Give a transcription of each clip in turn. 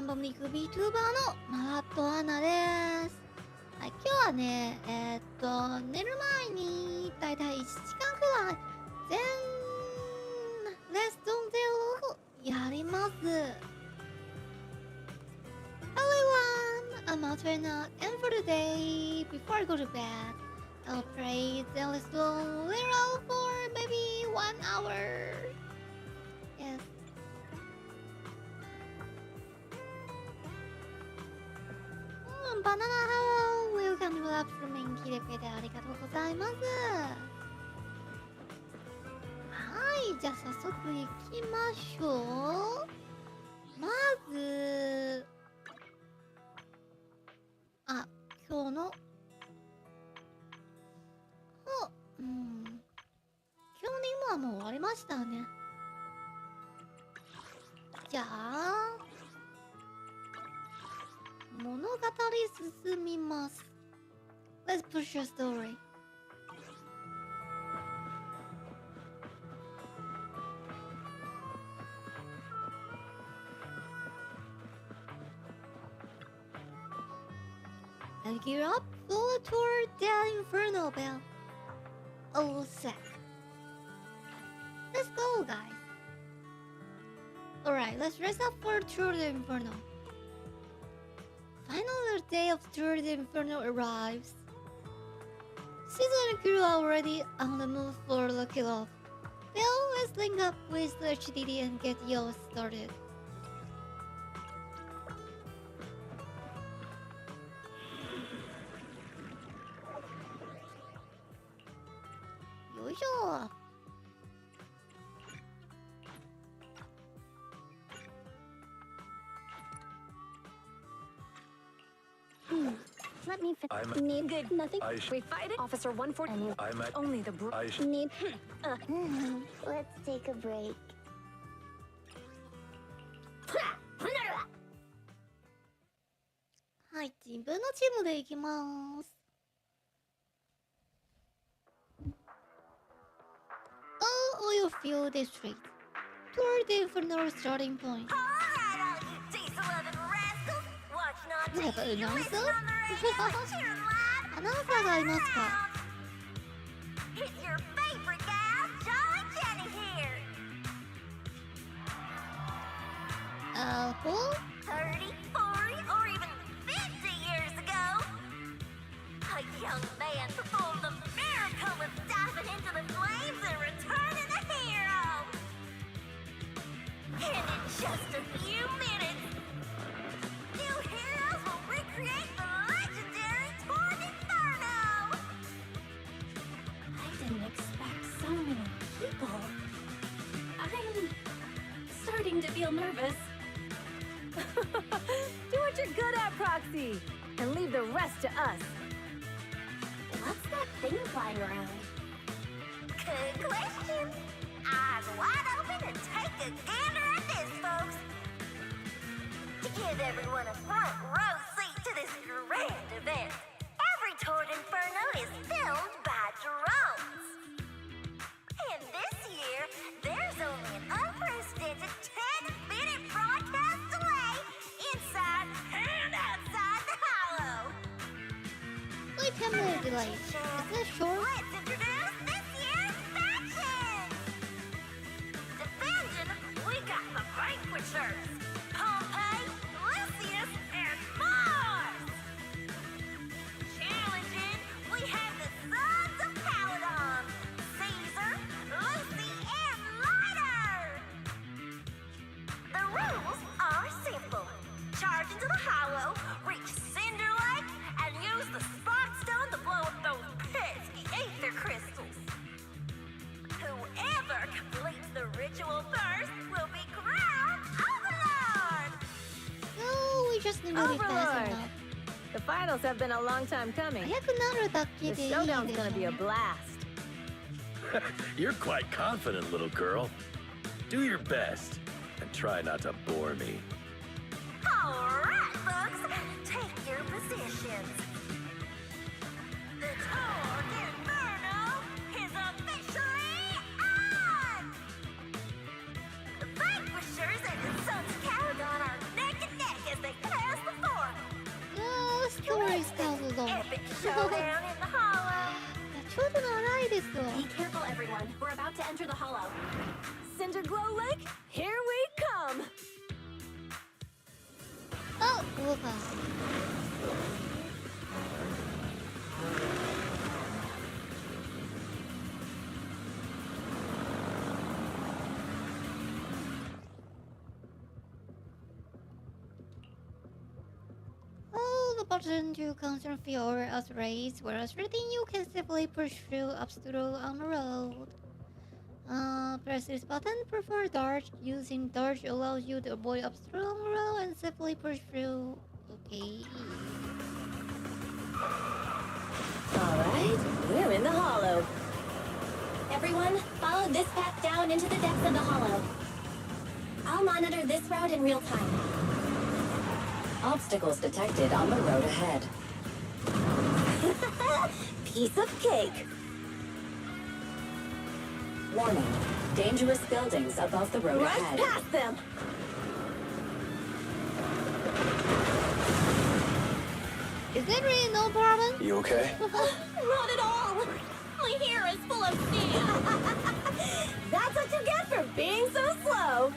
バ美肉 Vtuber のマラットアンナです。はい、今日はね、寝る前にだいたい1時間くらい全レッスンゼロをやります。Hello everyone, I'm Marattoanna, and for today, before I go to bed, I'll play zenlesszonezero for maybe 1 hour. Yes. Banana Hello! Welcome to Lab from 来てくれてありがとうございます。はい、じゃあ早速行きましょう。まず、今日の、今日の今はもう終わりましたね。じゃあ、物語進みます。Let's push your story. And gear up, go toward the Inferno Bell. All set. Let's go, guys. Alright, let's rest up for Tour de Inferno. Final day of Tour de Inferno arrives. Caesar and crew are already on the move for the kickoff. They'll always link up with the HDD and get yours started. Yoisho! Let me need good nothing. We fight it. Officer 140. I'm at only the need. Let's take a break. はい、自分のチームで行きます。All you feel district. Toward the Inferno starting point. Have an announcer? アナウンサーがいますか？ It's your favorite gal, Jolly Jenny here. Who? 30, 40, or even 50 years ago, a young man performed the miracle of diving into the flames and returning a hero. And in just a few minutes, new heroes will recreate the legendary Tour d'Inferno. I didn't expect so many people. I'm starting to feel nervous. Do what you're good at, Proxy, and leave the rest to us. What's that thing flying around? Good question. Eyes wide open and take a gander at this, folks. To give everyone a front row seat to this grand event, every Tour d'Inferno is filmed by drones. And this year, there's only an unprecedented 10-minute broadcast delay inside and outside the hollow. Wait, 10-minute delay. Is this short? Let's introduce this year's faction! Defending, we got the Vanquishers, Pompey, Lucius, and Mars! Challenging, we have the Sons of Paladon, Caesar, Lucy, and Lighter! The rules are simple. Charge into the hollow, reach Cinder Lake, and use the Spark Stone to blow up those pesky ether crystals. Whoever completes the ritual first will be crowned Overlord! No, we just need to be fast Overlord. enough. The finals have been a long time coming. 早くなるだけ The でいいで showdown's しょ gonna be a blast. You're quite confident, little girl. Do your best and try not to bore me. Alright, folks, take your positions. The Tour d'Inferno is officially on! The Vanquishers and the Sons of Paladon are neck and neck as everyone. We're about to enter the hollow. Cinder Glow Lake, here we come! Oh, whoopa. Oh, the button to control fuel as race, whereas everything you can simply push through obstacle on the road. Press this button before dodge. Using dodge allows you to avoid obstacles on the road and simply push through. Okay. Alright, we're in the hollow. Everyone, follow this path down into the depths of the hollow. I'll monitor this route in real time. Obstacles detected on the road ahead. Piece of cake. Warning. Dangerous buildings above the road Rush ahead. past them. Is that really no problem? You okay? Not at all! My hair is full of sand! That's what you get for being so slow.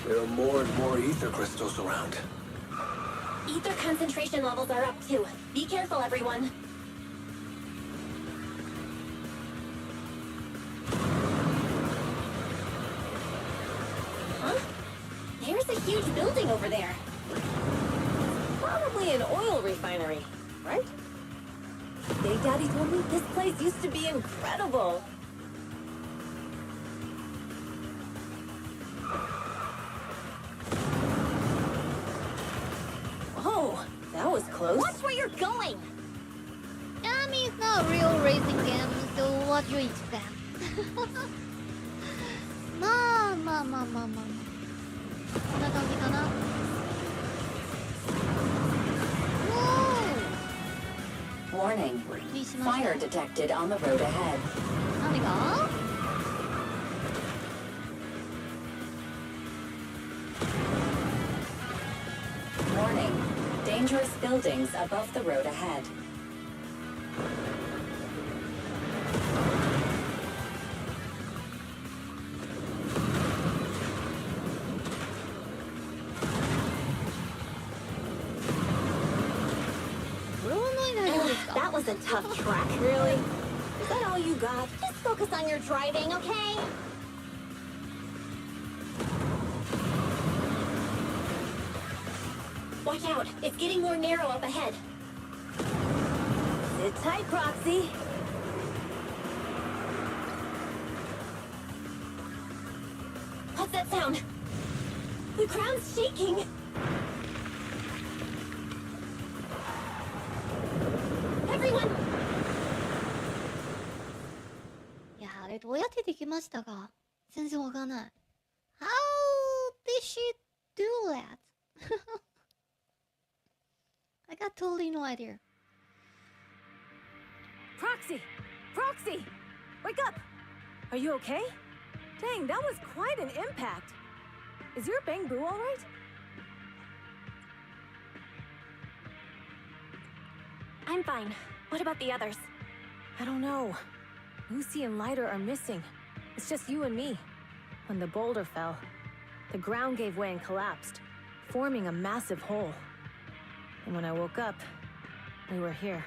There are more and more ether crystals around. Ether concentration levels are up too. Be careful, everyone. Huh? There's a huge building over there. Probably an oil refinery, right? Big Daddy told me this place used to be incredible. Oh, that was close. Watch where you're going! I mean, it's not a real racing game, so what do you expect? Ma. こんな感じかな。Warning. びっくりしました。 Fire detected on the road ahead. 何が？ Warning. Dangerous buildings above the road ahead. That was a tough track. Really? Is that all you got? Just focus on your driving, okay? Watch out, it's getting more narrow up ahead. Sit tight, Proxy. What's that sound? The ground's shaking. Everyone! いや、あれどうやってできましたか？全然わかんない。How did she do that? I got totally no idea. Proxy! Proxy! Wake up! Are you okay? Dang, that was quite an impact. Is your bang boo all right? I'm fine. What about the others? I don't know. Lucy and Lighter are missing. It's just you and me. When the boulder fell, the ground gave way and collapsed, forming a massive hole. And when I woke up, we were here.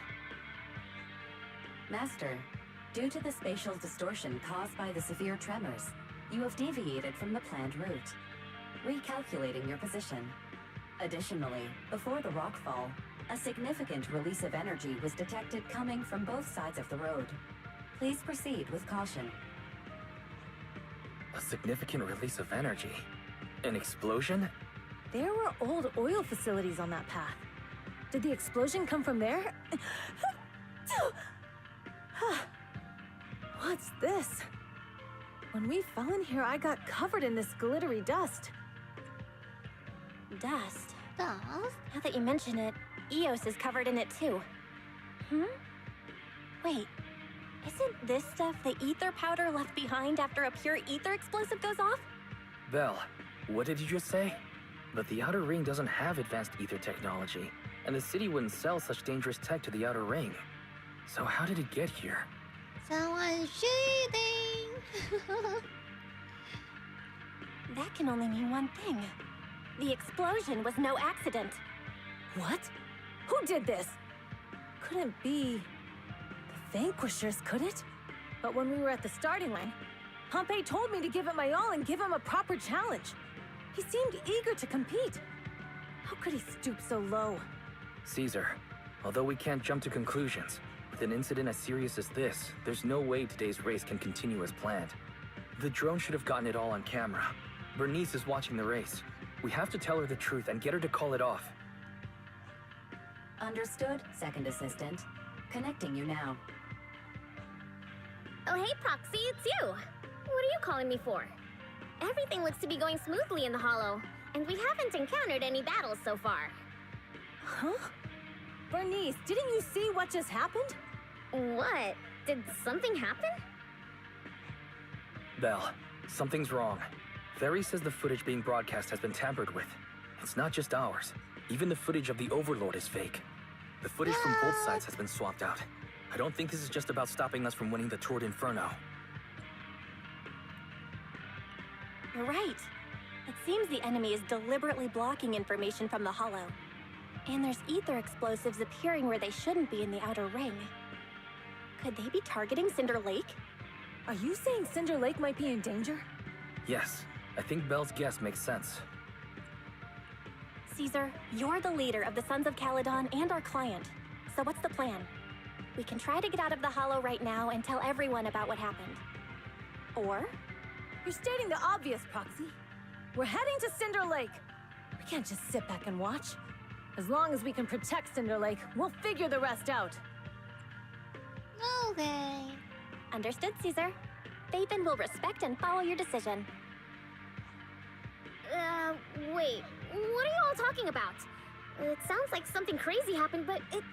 Master, due to the spatial distortion caused by the severe tremors, you have deviated from the planned route, recalculating your position. Additionally, before the rockfall, a significant release of energy was detected coming from both sides of the road. Please proceed with caution. A significant release of energy? An explosion? There were old oil facilities on that path. Did the explosion come from there? What's this? When we fell in here, I got covered in this glittery dust. Dust. Dust? Now that you mention it, Eos is covered in it too. Wait, isn't this stuff the ether powder left behind after a pure ether explosive goes off? Belle, what did you just say? But the Outer Ring doesn't have advanced ether technology, and the city wouldn't sell such dangerous tech to the Outer Ring. So how did it get here? Someone cheating. That can only mean one thing. The explosion was no accident. What? Who did this? Couldn't be the Vanquishers, could it? But when we were at the starting line, Pompey told me to give it my all and give him a proper challenge. He seemed eager to compete. How could he stoop so low? Caesar, although we can't jump to conclusions, with an incident as serious as this, there's no way today's race can continue as planned. The drone should have gotten it all on camera. Bernice is watching the race. We have to tell her the truth and get her to call it off. Understood, second assistant. Connecting you now. Oh, hey, Proxy, it's you. What are you calling me for? Everything looks to be going smoothly in the Hollow, and we haven't encountered any battles so far. Huh? Bernice, didn't you see what just happened? What? Did something happen? Belle, something's wrong. Ferry says the footage being broadcast has been tampered with. It's not just ours. Even the footage of the Overlord is fake. The footage from both sides has been swapped out. I don't think this is just about stopping us from winning the Tour d'Inferno. You're right. It seems the enemy is deliberately blocking information from the Hollow. And there's ether explosives appearing where they shouldn't be in the outer ring. Could they be targeting Cinder Lake? Are you saying Cinder Lake might be in danger? Yes, I think Belle's guess makes sense. Caesar, you're the leader of the Sons of Caledon and our client. So what's the plan? We can try to get out of the Hollow right now and tell everyone about what happened. Or You're stating the obvious, Proxy. We're heading to Cinder Lake. We can't just sit back and watch. As long as we can protect Cinder Lake, we'll figure the rest out. Okay. understood, Caesar. Phaethon will respect and follow your decision. Wait. What are you all talking about? It sounds like something crazy happened, but it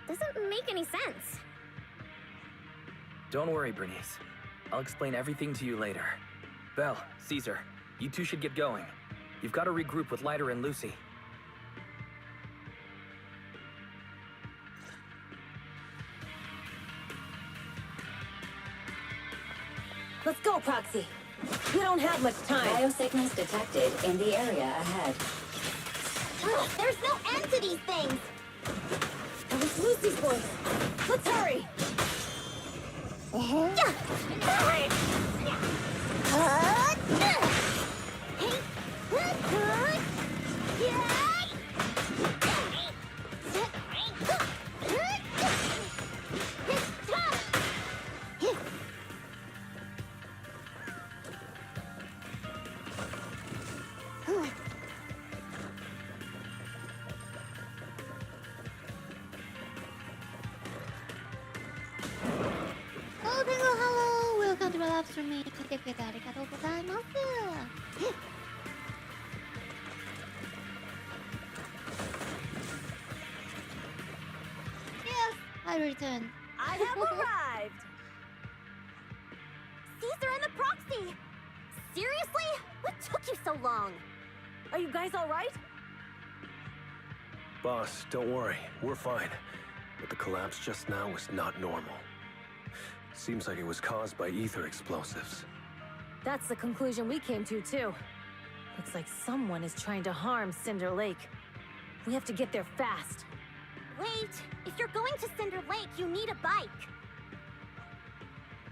doesn't make any sense. Don't worry, Bernice. I'll explain everything to you later. Belle, Caesar, you two should get going. You've got to regroup with Leiter and Lucy. Let's go, Proxy. We don't have much time. Biosignals detected in the area ahead. Ugh, there's no end to these things! That was Lucy's voice. Let's hurry! Welcome to my live stream. 聞いてくれてありがとうございます。Yes, I returned. I have arrived! Caesar and the Proxy! Seriously? What took you so long? Are you guys all right? Boss, don't worry. We're fine. But the collapse just now was not normal. Seems like it was caused by ether explosives. That's the conclusion we came to, too. Looks like someone is trying to harm Cinder Lake. We have to get there fast. Wait! If you're going to Cinder Lake, you need a bike!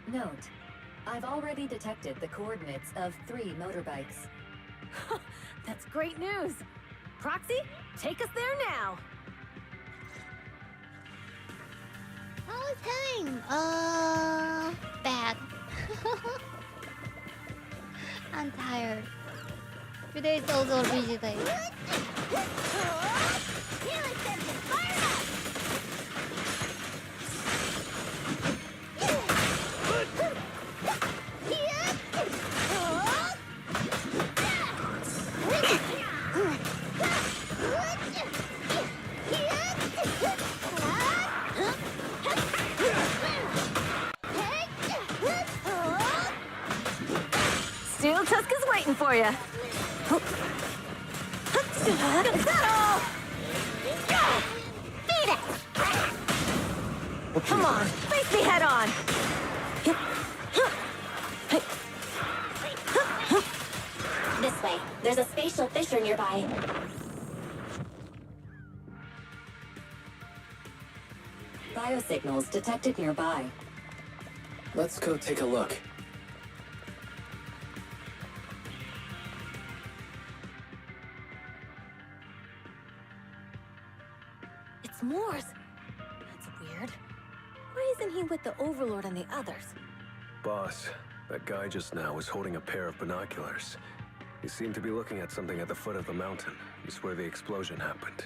Note, I've already detected the coordinates of 3 motorbikes. That's great news. Proxy, take us there now. How is heading? Bad. I'm tired. Today is also a busy day. Steel Tusk is waiting for you. Come on, face me head on! This way. There's a spatial fissure nearby. Biosignals detected nearby. Let's go take a look. It's Moore's. That's weird. Why isn't he with the Overlord and the others? Boss, that guy just now was holding a pair of binoculars. He seemed to be looking at something at the foot of the mountain. It's where the explosion happened.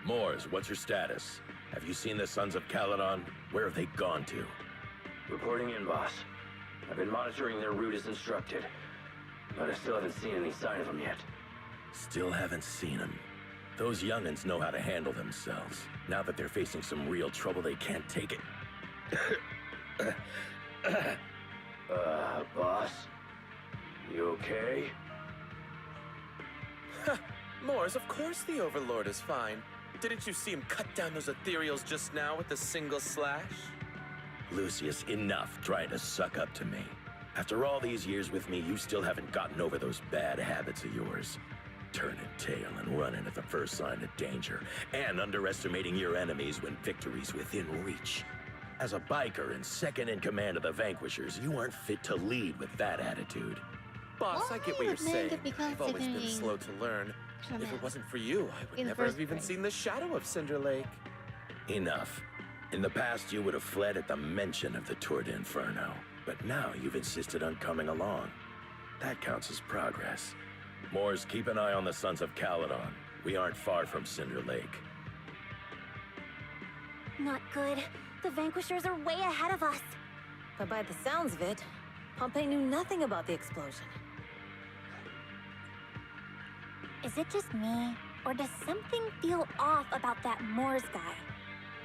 Moors, what's your status? Have you seen the Sons of Caledon? Where have they gone to? Reporting in, boss. I've been monitoring their route as instructed, but I still haven't seen any sign of them yet. Still haven't seen them. Those young'uns know how to handle themselves. Now that they're facing some real trouble, they can't take it. Boss? You okay? Moors, of course the Overlord is fine. Didn't you see him cut down those ethereals just now with a single slash? Lucius, enough trying to suck up to me. After all these years with me, you still haven't gotten over those bad habits of yours. Turning tail and running at the first sign of danger, and underestimating your enemies when victory's within reach. As a biker and second in command of the Vanquishers, you aren't fit to lead with that attitude. Boss, I get what you're saying. Because I've always been slow to learn. If it wasn't for you, I would never have even seen the shadow of Cinder Lake. Enough. In the past, you would have fled at the mention of the Tour d'Inferno. But now you've insisted on coming along. That counts as progress. Moors, keep an eye on the Sons of Caledon. We aren't far from Cinder Lake. Not good. The Vanquishers are way ahead of us. But by the sounds of it, Pompey knew nothing about the explosion. Is it just me, or does something feel off about that Moors guy?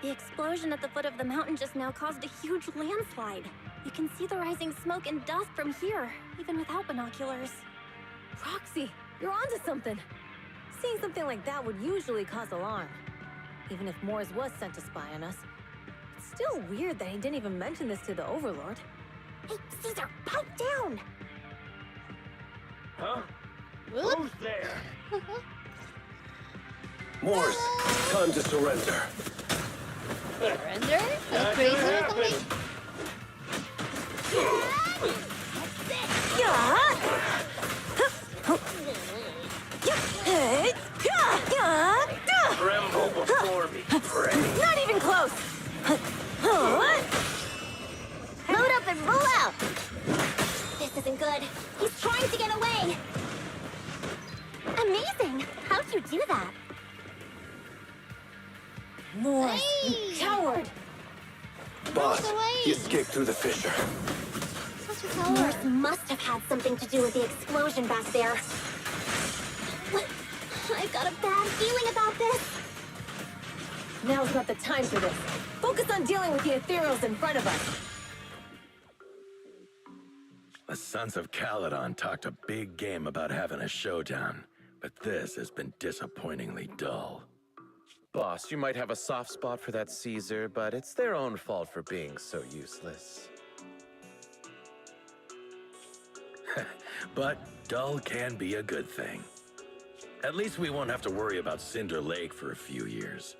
The explosion at the foot of the mountain just now caused a huge landslide. You can see the rising smoke and dust from here, even without binoculars. Roxy, you're onto something. Seeing something like that would usually cause alarm. Even if Moores was sent to spy on us. It's still weird that he didn't even mention this to the Overlord. Hey, Caesar, pipe down! Huh? Who's there? Moors, time to surrender. Surrender? Are you crazy or something? Tremble before me, friend. Not even close! Load up and roll out! This isn't good. He's trying to get away! Amazing! How'd you do that? Moores, you coward! Boss, he escaped through the fissure. Such a coward. Moors must have had something to do with the explosion back there. What? I've got a bad feeling about this. Now's not the time for this. Focus on dealing with the ethereals in front of us. The Sons of Caledon talked a big game about having a showdown, but this has been disappointingly dull. Boss, you might have a soft spot for that Caesar, but it's their own fault for being so useless. But dull can be a good thing. At least we won't have to worry about Cinder Lake for a few years.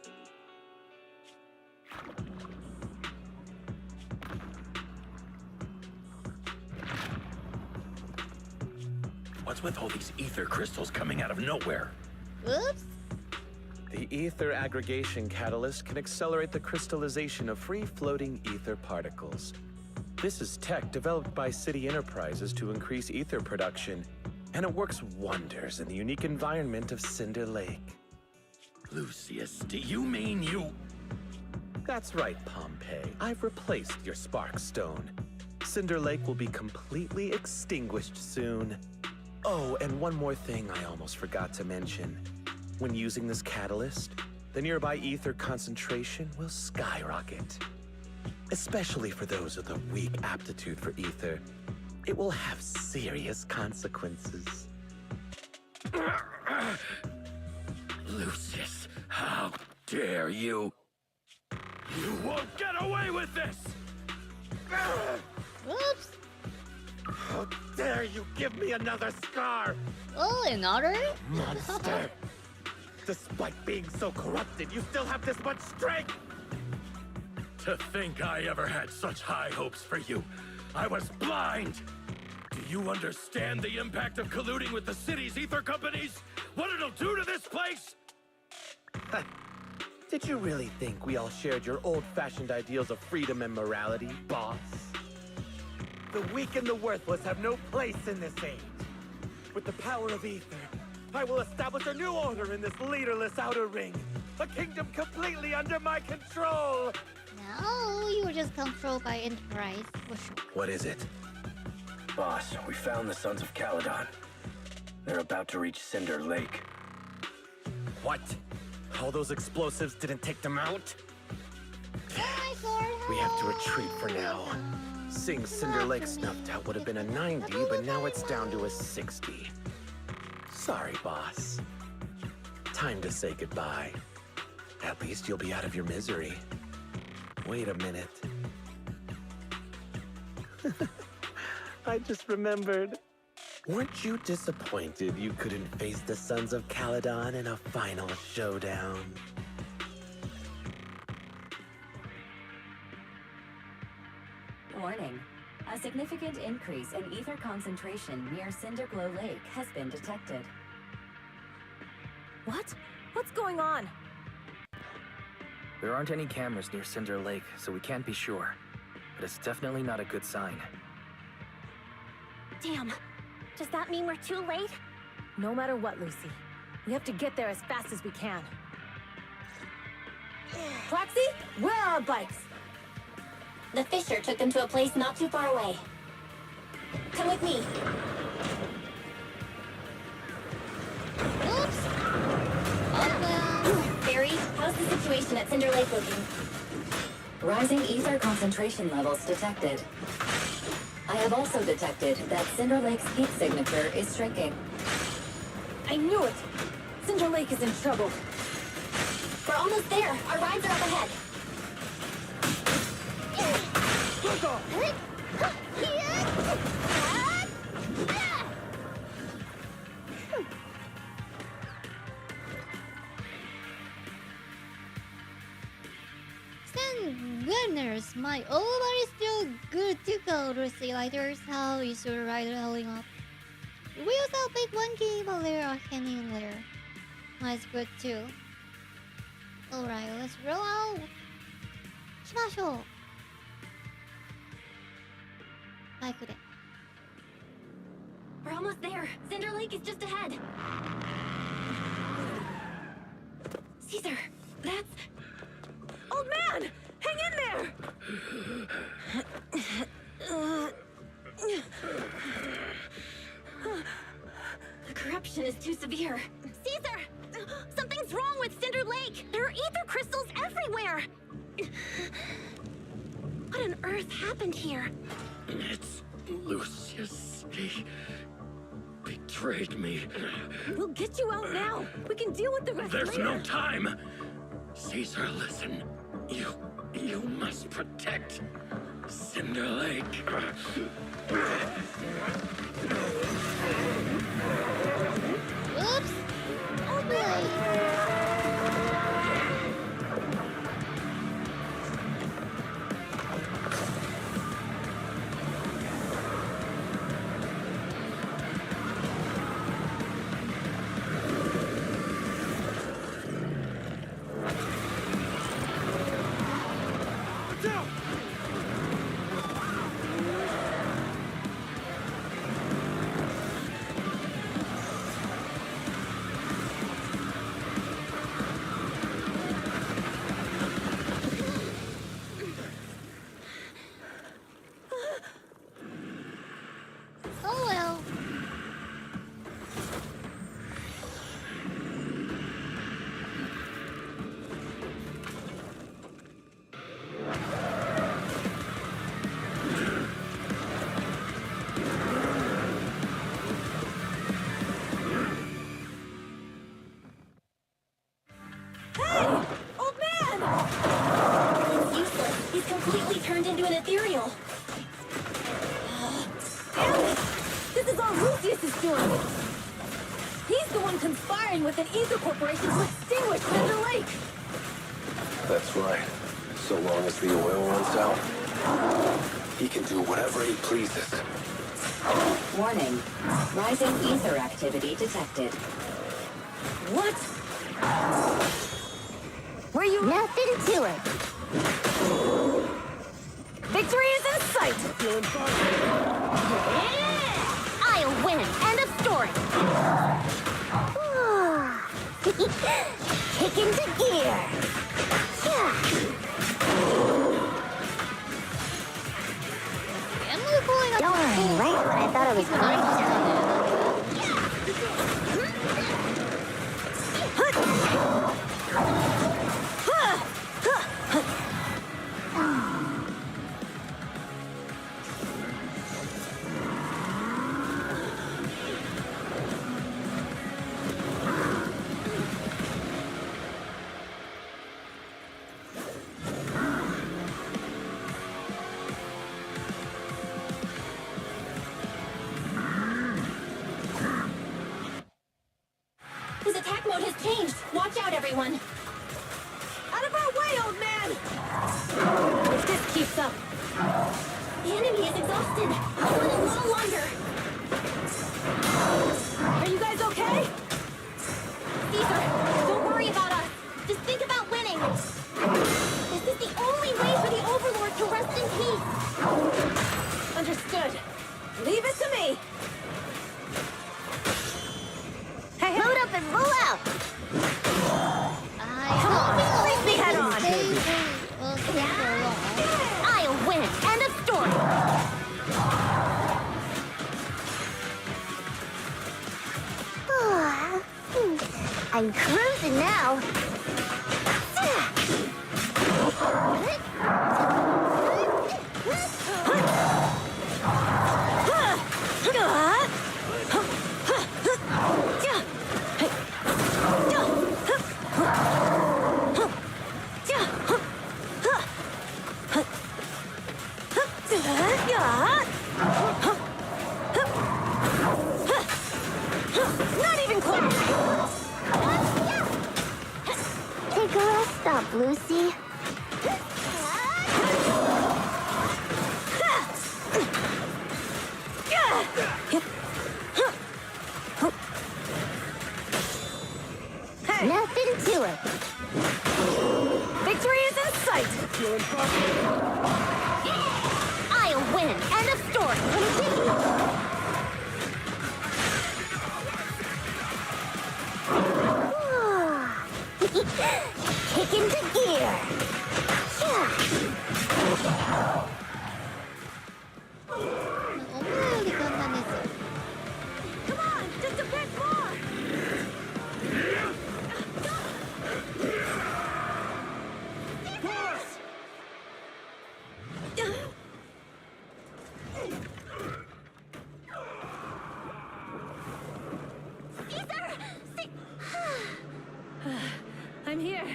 What's with all these ether crystals coming out of nowhere? Oops. The ether aggregation catalyst can accelerate the crystallization of free-floating ether particles. This is tech developed by City Enterprises to increase ether production, and it works wonders in the unique environment of Cinder Lake. Lucius, do you mean you... That's right, Pompey. I've replaced your spark stone. Cinder Lake will be completely extinguished soon. Oh, and one more thing I almost forgot to mention. When using this catalyst, the nearby ether concentration will skyrocket. Especially for those with a weak aptitude for ether, it will have serious consequences. dare you? You won't get away with this! Oops. How dare you give me another scar, Oh, another? monster! Despite being so corrupted, you still have this much strength! To think I ever had such high hopes for you. I was blind! Do you understand the impact of colluding with the city's ether companies? What it'll do to this place? Did you really think we all shared your old-fashioned ideals of freedom and morality, boss? The weak and the worthless have no place in this age. With the power of ether, I will establish a new order in this leaderless outer ring. A kingdom completely under my control! No, you were just controlled by Enterprise. For sure. What is it? Boss, we found the Sons of Caledon. They're about to reach Cinder Lake. What? All those explosives didn't take them out? Hi, Sword. We have to retreat for now. Seeing Cinder Lake snuffed out would have been a 90, but now it's down to a 60. Sorry, boss. Time to say goodbye. At least you'll be out of your misery. Wait a minute. I just remembered. Weren't you disappointed you couldn't face the Sons of Caledon in a final showdown? Warning. A significant increase in ether concentration near Cinderglow Lake has been detected. What? What's going on? There aren't any cameras near Cinder Lake, so we can't be sure. But it's definitely not a good sign. Damn. Does that mean we're too late? No matter what, Lucy. We have to get there as fast as we can. Roxy, where are our bikes? The Fisher took them to a place not too far away. Come with me. Oops. Oh, Barry, how's the situation at Cinder Lake looking? Rising ether concentration levels detected. I have also detected that Cinder Lake's heat signature is shrinking. I knew it! Cinder Lake is in trouble. We're almost there. Our rides are up ahead. Thank goodness, my overbody is still good to go, Lucy Lighters. How is your rider holding up? Wheels out big monkey, but they are hanging there. Mine's good too. Alright, let's roll out. しましょう。バイクで。We're almost there. Cinder Lake is just ahead. Caesar, that's... Old man! Hang in there! The corruption is too severe. Caesar! Something's wrong with Cinder Lake! There are ether crystals everywhere! What on earth happened here? It's Lucius. He betrayed me. We'll get you out now! We can deal with the rest There's later! no time! Caesar, listen. You must protect Cinder Lake. Oops! Oh boy! ethereal. Damn it! This is all Lucius's doing. He's the one conspiring with an ether corporation to extinguish Cinder Lake. That's right. So long as the oil runs out, he can do whatever he pleases. Warning. Rising ether activity detected. What? Were you... Nothing to it. Victory is in sight! I'll win. End of story. Kick into gear. Darn, right when I thought I was going to. His attack mode has changed. Watch out, everyone. Out of our way, old man! If this keeps up... The enemy is exhausted. Hold on a little longer. Are you guys okay? Caesar, don't worry about us. Just think about winning. This is the only way for the Overlord to rest in peace. Understood. Leave it to me. Hey, Load up and roll out. come on, leave me head on. I'll win. End of story. I'm cruising now. Not even close. Take a rest stop, Lucy. Nothing to it. Victory is in sight. I'll win. End of story. Kick into gear. Come on, just a bit more. I'm here.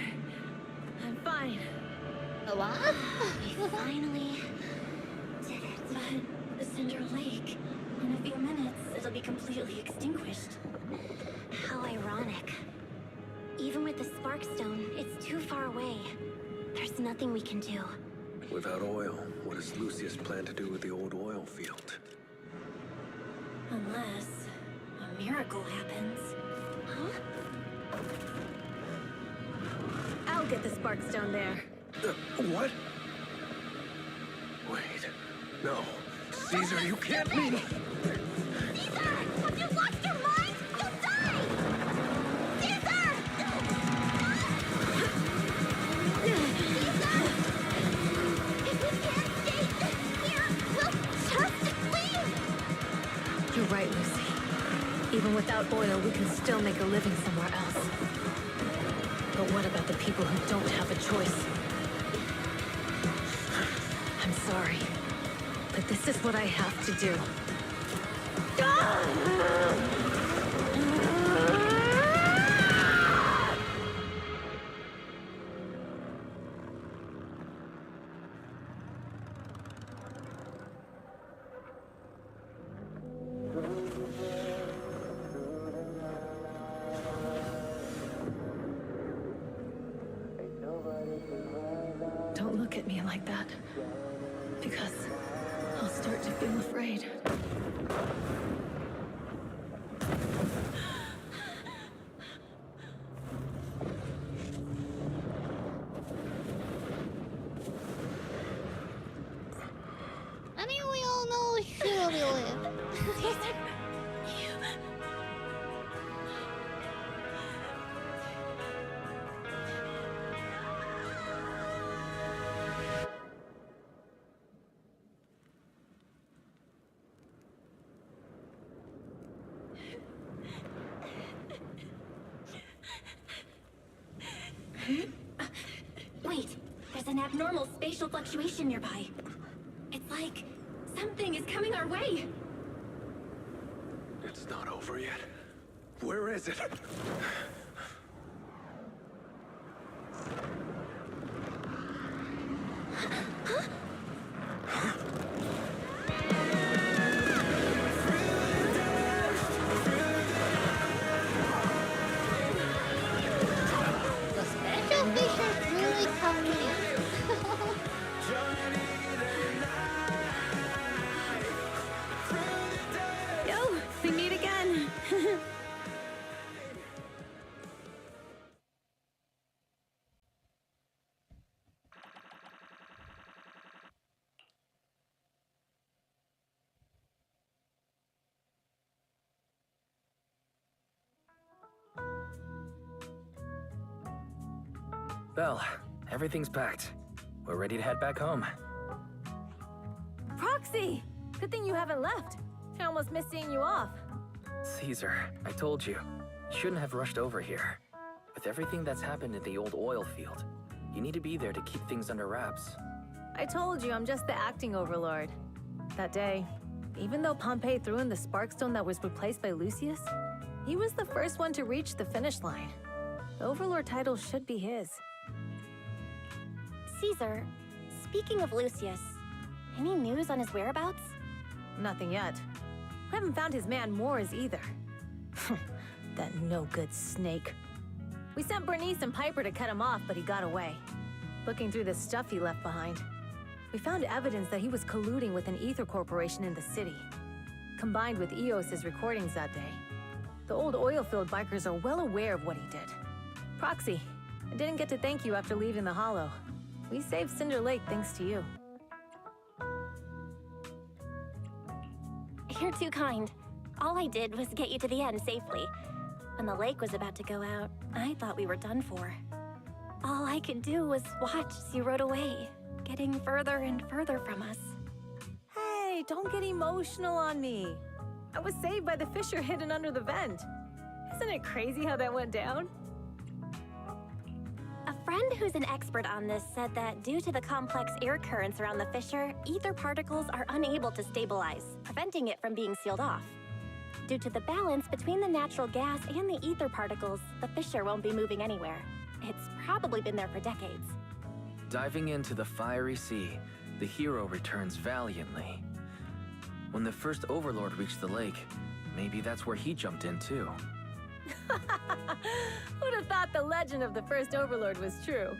I'm fine. What? We finally did it. But Cinder Lake, in a few minutes, it'll be completely extinguished. How ironic. Even with the Spark Stone, it's too far away. There's nothing we can do. Without oil, what does Lucius plan to do with the old oil field? Unless a miracle happens. Huh? I'll get the Spark Stone there. What? Wait. No. Caesar, you can't mean... Caesar! Have you lost your mind? You'll die! Caesar! Caesar! If we can't stay here, we'll just leave! You're right, Lucy. Even without oil, we can still make a living somewhere else. But what about the people who don't have a choice? I'm sorry, but this is what I have to do. like that. Because I'll start to feel afraid. I mean, we all know she'll be live. Wait, there's an abnormal spatial fluctuation nearby. It's like something is coming our way. It's not over yet. Where is it? The special features really come in. Yo, we meet again. Belle, everything's packed. We're ready to head back home. Proxy! Good thing you haven't left. I almost missed seeing you off. Caesar, I told you. You shouldn't have rushed over here. With everything that's happened in the old oil field, you need to be there to keep things under wraps. I told you I'm just the acting overlord. That day, even though Pompey threw in the sparkstone that was replaced by Lucius, he was the first one to reach the finish line. The overlord title should be his. Caesar, speaking of Lucius, any news on his whereabouts? Nothing yet. We haven't found his man Moores either. That no-good snake. We sent Bernice and Piper to cut him off, but he got away. Looking through the stuff he left behind, we found evidence that he was colluding with an ether corporation in the city, combined with Eos's recordings that day. The old oil field bikers are well aware of what he did. Proxy, I didn't get to thank you after leaving the Hollow. We saved Cinder Lake thanks to you. You're too kind. All I did was get you to the end safely. When the lake was about to go out, I thought we were done for. All I could do was watch as you rode away, getting further and further from us. Hey, don't get emotional on me. I was saved by the fissure hidden under the vent. Isn't it crazy how that went down? A friend who's an expert on this said that due to the complex air currents around the fissure, ether particles are unable to stabilize, preventing it from being sealed off. Due to the balance between the natural gas and the ether particles, the fissure won't be moving anywhere. It's probably been there for decades. Diving into the fiery sea, the hero returns valiantly. When the first overlord reached the lake, maybe that's where he jumped in too. Who'd have thought the legend of the first overlord was true?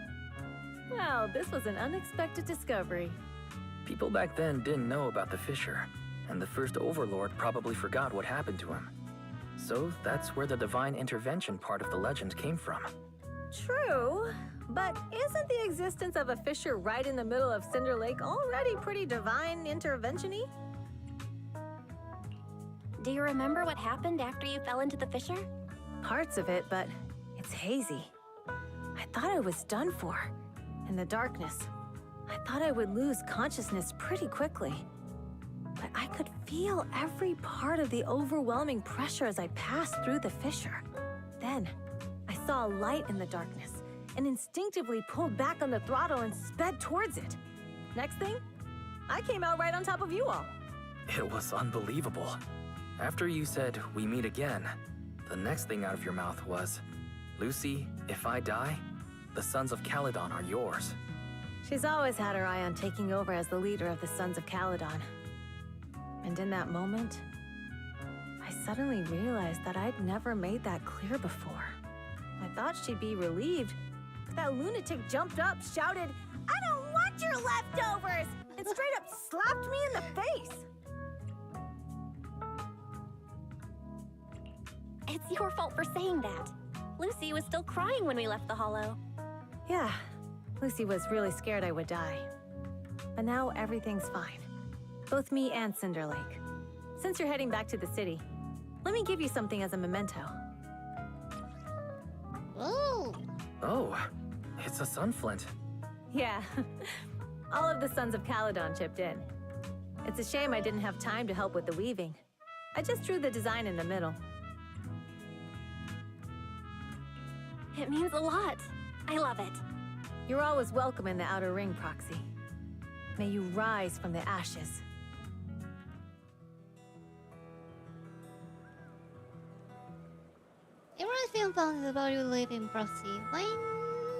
Well, this was an unexpected discovery. People back then didn't know about the fissure, and the first overlord probably forgot what happened to him. So that's where the divine intervention part of the legend came from. True, but isn't the existence of a fissure right in the middle of Cinder Lake already pretty divine intervention-y? Do you remember what happened after you fell into the fissure? Parts of it, but it's hazy. I thought I was done for. In the darkness, I thought I would lose consciousness pretty quickly. But I could feel every part of the overwhelming pressure as I passed through the fissure. Then, I saw a light in the darkness and instinctively pulled back on the throttle and sped towards it. Next thing, I came out right on top of you all. It was unbelievable. After you said, "We meet again," the next thing out of your mouth was, "Lucy, if I die, the Sons of Caledon are yours." She's always had her eye on taking over as the leader of the Sons of Caledon. And in that moment, I suddenly realized that I'd never made that clear before. I thought she'd be relieved, but that lunatic jumped up, shouted, "I don't want ate your leftovers and straight up slapped me in the face. It's your fault for saying that. Lucy was still crying when we left the hollow. Yeah, Lucy was really scared I would die. But now everything's fine. Both me and Cinder Lake. Since you're heading back to the city, let me give you something as a memento. Ooh. Oh, it's a sunflint. Yeah, all of the Sons of Caledon chipped in. It's a shame I didn't have time to help with the weaving. I just drew the design in the middle. It means a lot. I love it. You're always welcome in the Outer Ring, Proxy. May you rise from the ashes. Everyone's feeling positive about you leaving, Proxy. Why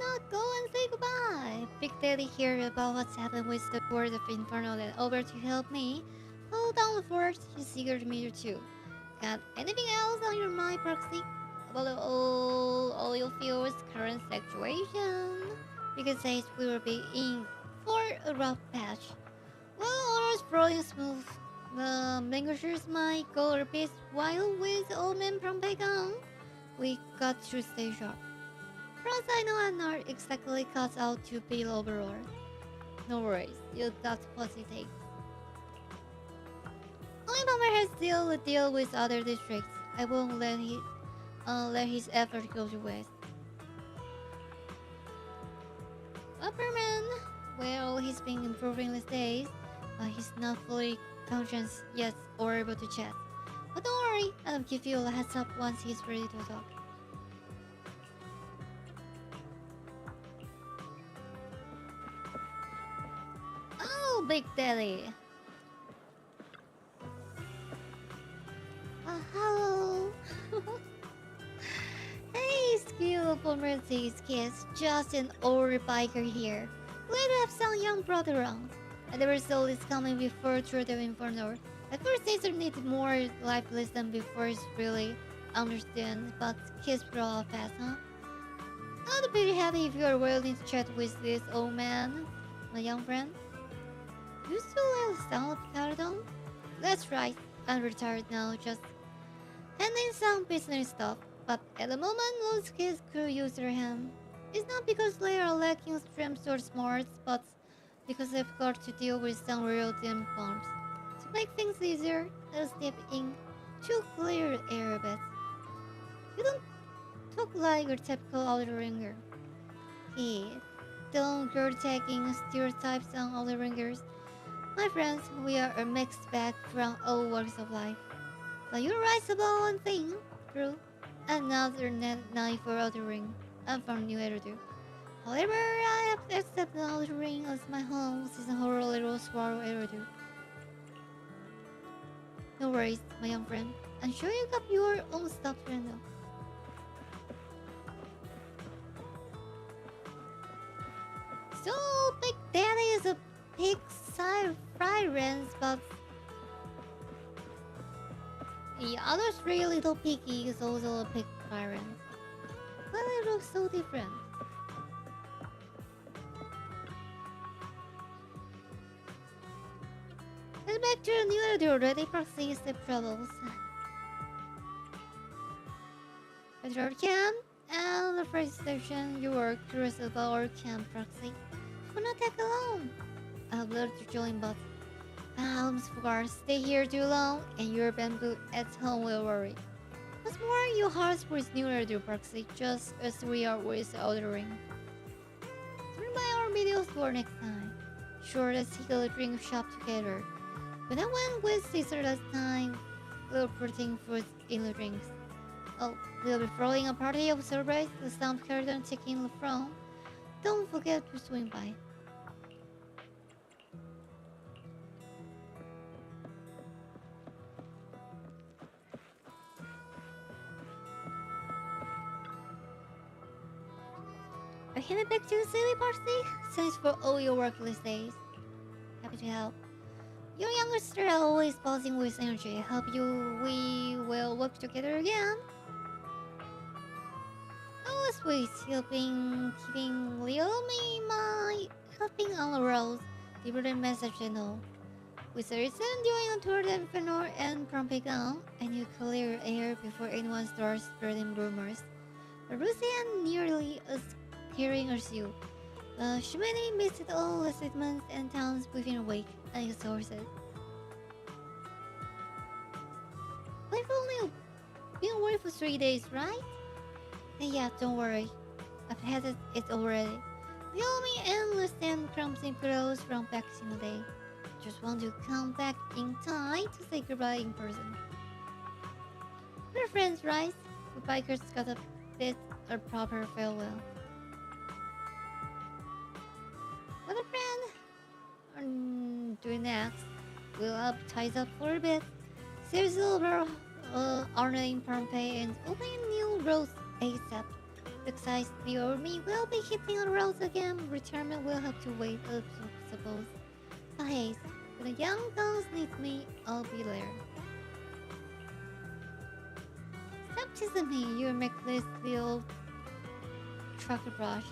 not go and say goodbye? Big Daddy heard about what's happened with the Word of Inferno and over to help me. Hold down the fort, he's eager to meet you too. Got anything else on your mind, Proxy? About the oil fields current situation? Because says we will be in for a rough patch. Well, all is flowing smooth. The Languishers might go a bit wild with old man from Pegang. We got to stay sharp. Plus, I know I'm not exactly cut out to be overlord. No worries, you got what it takes. Only Bomber has still to deal with other districts. I won't let his effort go to waste. Upperman, well, he's been improving these days, but he's not fully conscious yet or able to chat. But don't worry, I'll give you a heads up once he's ready to talk. Oh, Big Daddy! Hello! Hey, skillful mercies, kids. Just an old biker here. Glad to have some young brother around. I never saw this coming before through the Inferno. At first, Caesar needed more life lesson before he's really understand, but kids grow up fast, huh? I'd be happy if you are willing to chat with this old man, my young friend. You still live south of Caledon? That's right, I'm retired now, just handling some business stuff. But at the moment, those kids could use their hand. It's not because they are lacking strength or smarts, but because they've got to deal with some real dim bombs. To make things easier, let's step in to clear air a bit. You don't talk like your typical outer ringer. Kid, don't go taking stereotypes on outer ringers. My friends, we are a mixed bag from all walks of life. But you're right about one thing, true. I'm not a net 9 for outer ring. I'm from New Eridu. However, I have accepted the outer ring as my home since a whole little swallow Eridu. No worries, my young friend. I'm sure you got your own stuff to handle. So, Big Daddy is a pig side friend, but the other three little piggy is also a pig tyrant. But they look so different. Head back to the new editor, ready for step troubles. At our camp and the first station, you were curious about our camp, Proxy. Do not take alone. I would love to join, but homes for stay here too long, and your bamboo at home will worry. What's more, your hearts with new editor, Proxy, just as we are with Outer Ring. Swing by our video store next time. Sure, let's take a drink shop together. When I went with Caesar last time, we were putting fruit in the drinks. Oh, we'll be throwing a party of celebrate the sound curtain taking the throne. Don't forget to swing by. Are you headed back to the city, Parsley? Thanks for all your work these days. Happy to help. Your younger sister are always buzzing with energy. I hope we will work together again. Oh, sweet. You've been keeping Leo me my hopping on the roads, different message and all. With the reason doing a tour de Fenor and Prompegan, and you clear air before anyone starts spreading rumors. The Russian nearly is hearing us you. She many missed all the settlements and towns within a week, and exhausted. We've only been away for 3 days, right? And yeah, don't worry. I've had it already. The only endless and clumsy girls from back in the day. Just want to come back in time to say goodbye in person. We're friends, right? The bikers got a bit a proper farewell. What a friend! Doing next, we'll up ties up for a bit. Series over Arna in Pompeii and opening new roads ASAP. Looks like you or me will be hitting on the roads again. Retirement will have to wait, I suppose. But hey, when the young guns need me, I'll be there. Stop teasing me, you make this little trucker brush.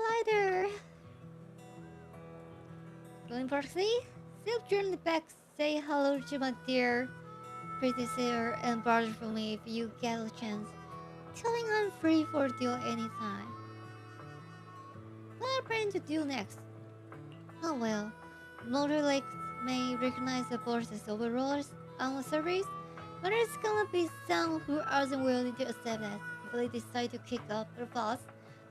Lighter. Going for sea? Still turn the back, say hello to my dear pretty sailor and brother for me if you get a chance. Telling I'm free for a deal anytime. What am I planning to do next? Oh well, motor lakes may recognize the forces overlords on the surface, but there's gonna be some who aren't willing to accept that. If they decide to kick up their fuss,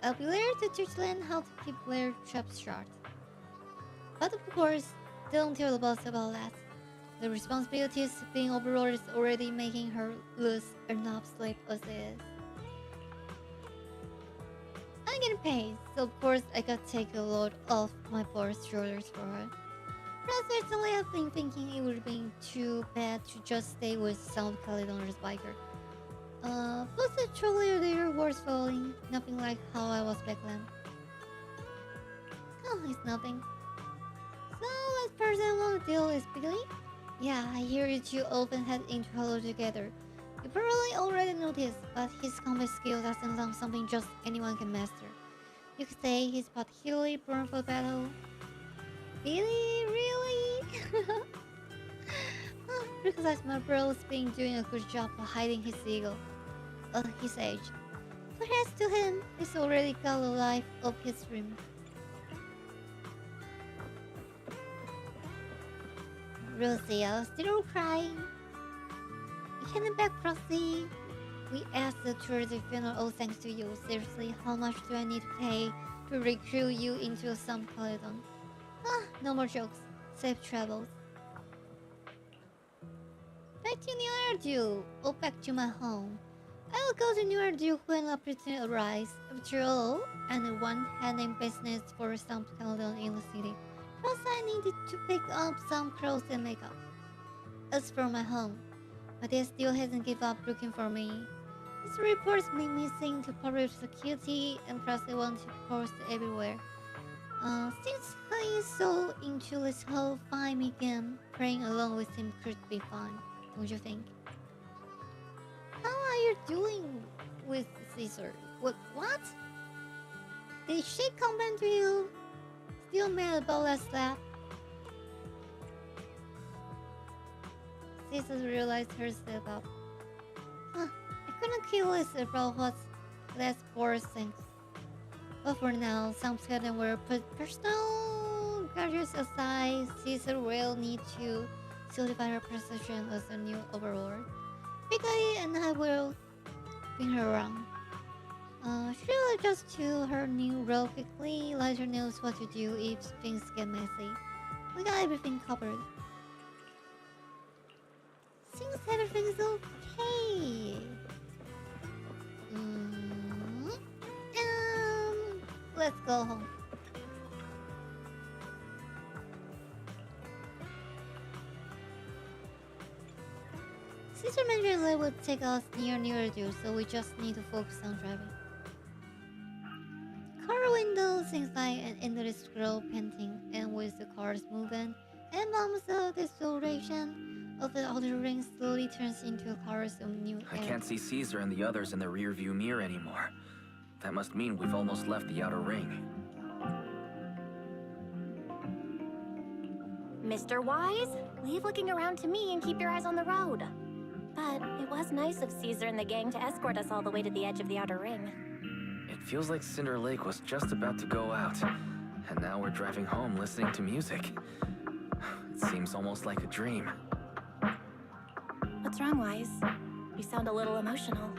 I'll be there to teach them how to keep their traps shut. But of course, don't tell the boss about that. The responsibilities of being overlord is already making her lose enough sleep as it is. I'm getting paid, so of course I gotta take a load off my boss' shoulders for her. Plus, recently I've been thinking it would be too bad to just stay with South Caledonia's biker. Plus the truly their words falling, nothing like how I was back then. Oh, it's nothing. So, last person on the deal is Billy? Yeah, I hear you two often head into Hollow together. You probably already noticed, but his combat skill doesn't sound something just anyone can master. You could say he's particularly born for battle. Billy, really? Because my bro's been doing a good job of hiding his ego. At his age. Perhaps to him, he's already got a life of his dream. Rosie, I was still crying. Heading back, Frosty. We asked the tour to funeral all thanks to you. Seriously, how much do I need to pay to recruit you into some Caledon? No more jokes. Safe travels. Back to New Ardue, or back to my home. I will go to New Ardue when opportunity arises. After all, I'm the one handling business for some Caledon in the city. Plus, I needed to pick up some clothes and makeup. As for my home, my dad still hasn't given up looking for me. His reports me missing to public security, and plus they want to post everywhere. Since I is so into this whole find me game, playing along with him could be fun, don't you think? How are you doing with Caesar? What? Did she comment to you? Still mad about that slap? Caesar realized her step up. I couldn't kill less about what's less poor things. But for now, some skeleton will put personal grudges aside. Caesar will need to solidify her position as a new overlord. Biggie and I will bring her around. She'll adjust to her new role quickly. Lighter knows what to do if things get messy. We got everything covered. Seems everything's okay. Let's go home. Caesar mentioned they would take us near Ardue, so we just need to focus on driving. Car window seems like an endless scroll painting, and with the cars moving and bombs of desolation, of the outer ring slowly turns into colors of new I air. can't see Caesar and the others in the rearview mirror anymore. That must mean we've almost left the outer ring. Mr. Wise, leave looking around to me and keep your eyes on the road. But it was nice of Caesar and the gang to escort us all the way to the edge of the outer ring. It feels like Cinder Lake was just about to go out, and now we're driving home listening to music. It seems almost like a dream. What's wrong, Wise? You sound a little emotional.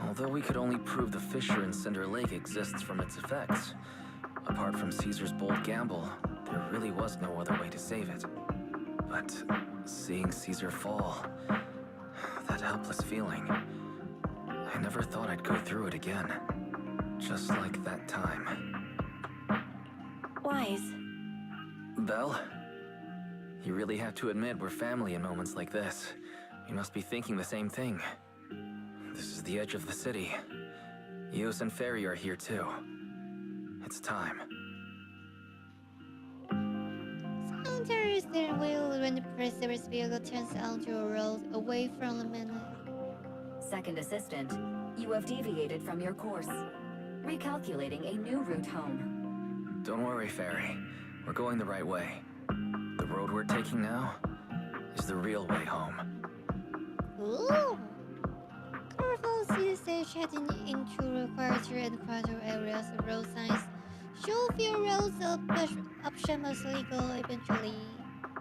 Although we could only prove the fissure in Cinder Lake exists from its effects, apart from Caesar's bold gamble, there really was no other way to save it. But seeing Caesar fall, that helpless feeling, I never thought I'd go through it again. Just like that time. Wise. Belle? You really have to admit we're family in moments like this. You must be thinking the same thing. This is the edge of the city. Eos and Ferry are here too. It's time. Sound steering wheel when the Perseverance vehicle turns onto a road away from the minute. Second assistant, you have deviated from your course. Recalculating a new route home. Don't worry, Ferry. We're going the right way. The road we're taking now is the real way home. Ooh! Colorful city stage heading into quieter and quieter areas of road signs show few roads option must legal eventually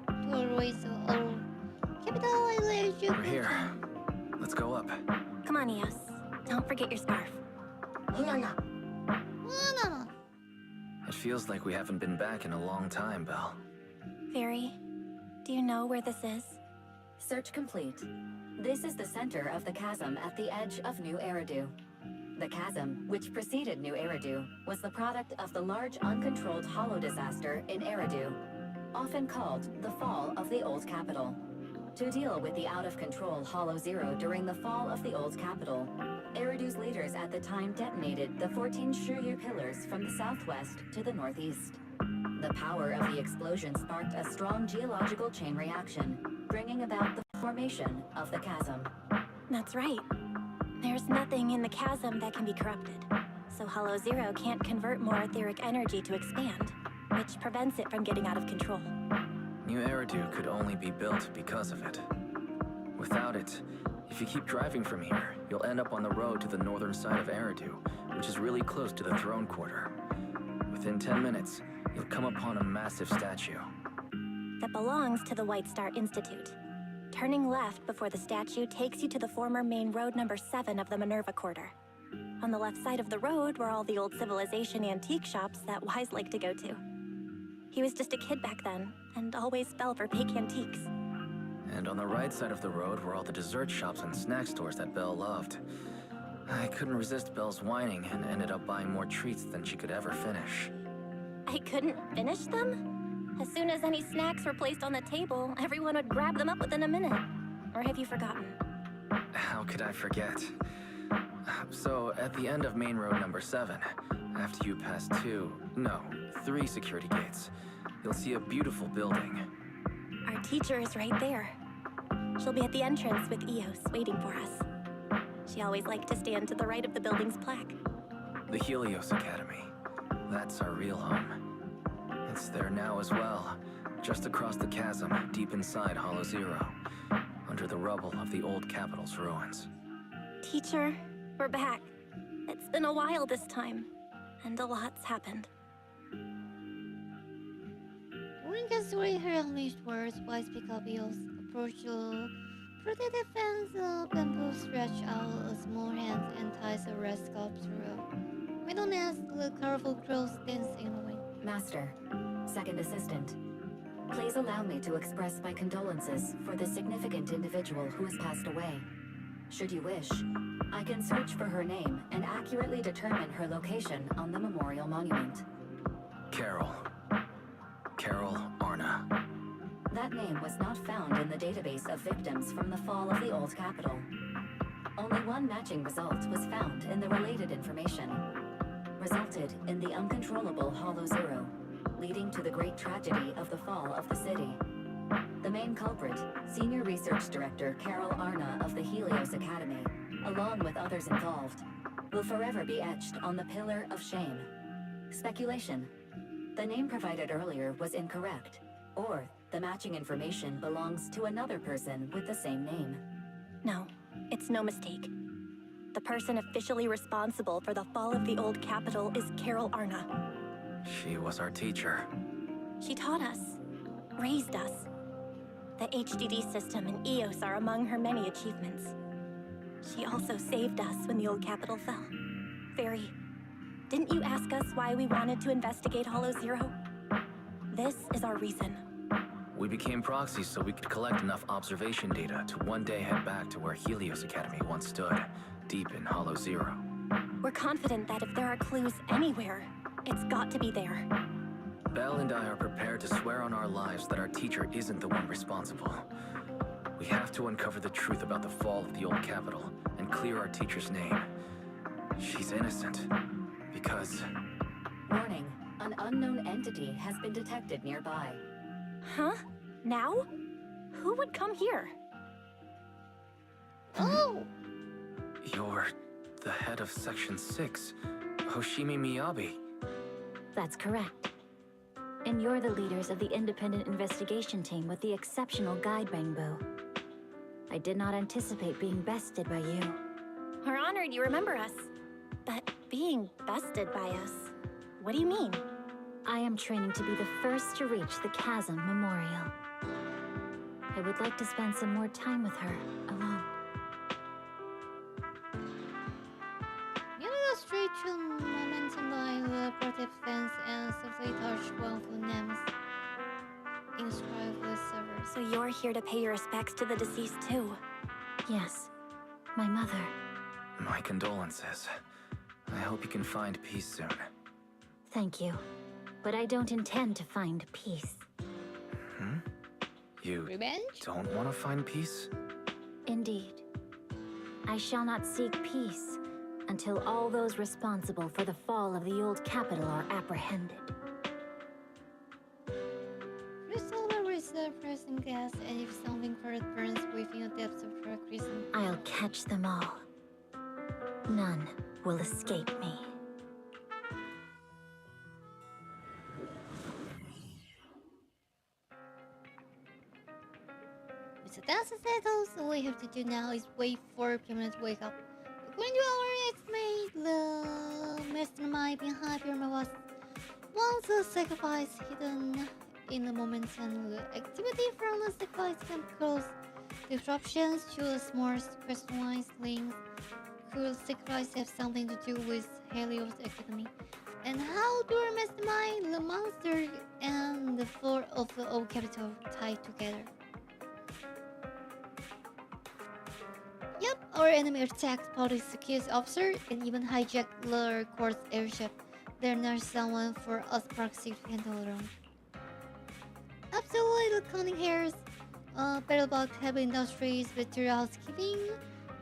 to avoid the old capital village. We're here. Let's go up. Come on, Eos. Don't forget your scarf. Anna. It feels like we haven't been back in a long time, Belle. Fairy, do you know where this is? Search complete. This is the center of the chasm at the edge of New Eridu. The chasm, which preceded New Eridu, was the product of the large uncontrolled hollow disaster in Eridu, often called the fall of the Old Capital. To deal with the out-of-control Hollow Zero during the fall of the Old Capital, Eridu's leaders at the time detonated the 14 Shuryu pillars from the southwest to the northeast. The power of the explosion sparked a strong geological chain reaction, bringing about the formation of the chasm. That's right. There's nothing in the chasm that can be corrupted, so Hollow Zero can't convert more etheric energy to expand, which prevents it from getting out of control. New Eridu could only be built because of it. Without it, if you keep driving from here, you'll end up on the road to the northern side of Eridu, which is really close to the throne quarter. Within 10 minutes, you'll come upon a massive statue. That belongs to the White Star Institute. Turning left before the statue takes you to the former main road number 7 of the Minerva Quarter. On the left side of the road were all the old civilization antique shops that Wise liked to go to. He was just a kid back then, and always fell for fake antiques. And on the right side of the road were all the dessert shops and snack stores that Belle loved. I couldn't resist Belle's whining and ended up buying more treats than she could ever finish. I couldn't finish them? As soon as any snacks were placed on the table, everyone would grab them up within a minute. Or have you forgotten? How could I forget? So, at the end of main road number 7, after you pass 3 security gates, you'll see a beautiful building. Our teacher is right there. She'll be at the entrance with Eos waiting for us. She always liked to stand to the right of the building's plaque. The Helios Academy. That's our real home. It's there now as well, just across the chasm, deep inside Hollow Zero, under the rubble of the old capital's ruins. Teacher, we're back. It's been a while this time, and a lot's happened. Ring has read her unleashed words, Wise pick up Eos, approach the protective fence of bamboo, stretch out a small hand and ties a red sculpture. Middle nest, the colorful crows dance in the wind. Master, second assistant, please allow me to express my condolences for the significant individual who has passed away. Should you wish, I can search for her name and accurately determine her location on the memorial monument. Carol Anna. That name was not found in the database of victims from the fall of the Old Capital. Only one matching result was found in the related information. Resulted in the uncontrollable Hollow Zero, leading to the great tragedy of the fall of the city. The main culprit, Senior Research Director Carol Arna of the Helios Academy, along with others involved, will forever be etched on the Pillar of Shame. Speculation. The name provided earlier was incorrect, or the matching information belongs to another person with the same name. No, it's no mistake. The person officially responsible for the fall of the old capital is Carol Arna. She was our teacher. She taught us, raised us. The HDD system and EOS are among her many achievements. She also saved us when the old capital fell. Very. Didn't you ask us why we wanted to investigate Hollow Zero? This is our reason. We became proxies so we could collect enough observation data to one day head back to where Helios Academy once stood, deep in Hollow Zero. We're confident that if there are clues anywhere, it's got to be there. Belle and I are prepared to swear on our lives that our teacher isn't the one responsible. We have to uncover the truth about the fall of the old capital and clear our teacher's name. She's innocent. Because... Warning, an unknown entity has been detected nearby. Huh? Now? Who would come here? Oh! You're the head of Section 6, Hoshimi Miyabi. That's correct. And you're the leaders of the independent investigation team with the exceptional guide Bangbu. I did not anticipate being bested by you. We're honored you remember us. But being bested by us, what do you mean? I am training to be the first to reach the Chasm Memorial. I would like to spend some more time with her, alone. You illustrate your momentum by the protective fence and softly touch one of the names inscribed with server. So you're here to pay your respects to the deceased too? Yes, my mother. My condolences. I hope you can find peace soon. Thank you. But I don't intend to find peace. Hmm? You Revenge? don't want to find peace? Indeed. I shall not seek peace until all those responsible for the fall of the old capital are apprehended. Crystal will reserve pressing gas, and if something further burns within the depths of her prison, I'll catch them all. None will escape me. so that's settled. So all we have to do now is wait for Pyramid to wake up. According to our estimate, the mastermind behind Pyramid was once a sacrifice hidden in the moment, and the activity from the sacrifice can cause disruptions to the small personalized links. Could sacrifice have something to do with Helios Academy? And how do our mastermind, the monster, and the fall of the old capital tie together? Yep, our enemy attacked police security officer and even hijacked the court's airship. There's not someone for us proxy to handle alone. Absolutely, the cunning hairs, Battlebug Heavy Industries, Victoria Housekeeping,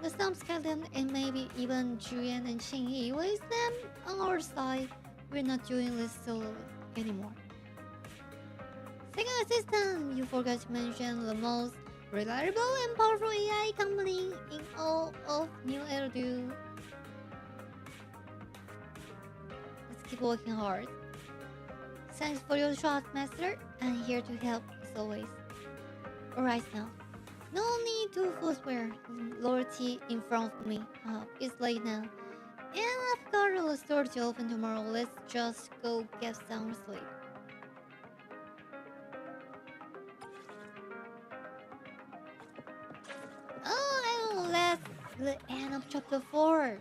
the Storm Skeleton, and maybe even Julian and Xingyi with them on our side. We're not doing this solo anymore. Second assistant, you forgot to mention the most reliable and powerful AI company in all of New Eldoo. Let's keep working hard. Thanks for your shot, Master. I'm here to help as always. Alright now. No need to forswear loyalty in front of me. It's late now. And I've got a store to open tomorrow. Let's just go get some sleep. Oh, and that's the end of chapter 4.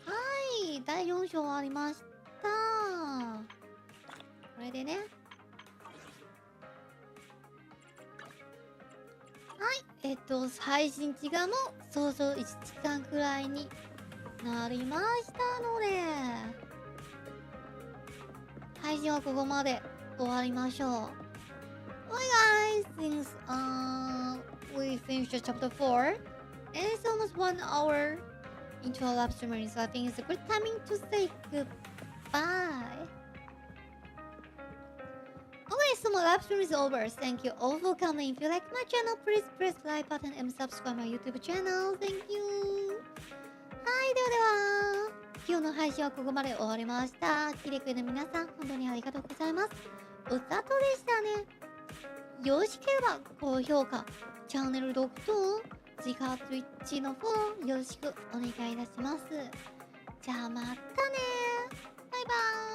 Hi! 第4章終わりました。これでね。はい、配信時間もそろそろ1時間くらいになりましたので、配信はここまで終わりましょう。Alright guys, since we finished chapter 4 and it's almost 1 hour into our live streaming, so I think it's a good timing to say goodbye. Okay, Okay, so my live stream is over. Thank you all for coming. If you like my channel, please press like button and subscribe my YouTube channel. Thank you. はい、では今日の配信はここまで終わりました。来てくれる皆さん、本当にありがとうございます。おさとでしたね。よろしければ高評価、チャンネル登録と次回 Twitch のフォローよろしくお願いいたします。じゃあまたね。バイバーイ。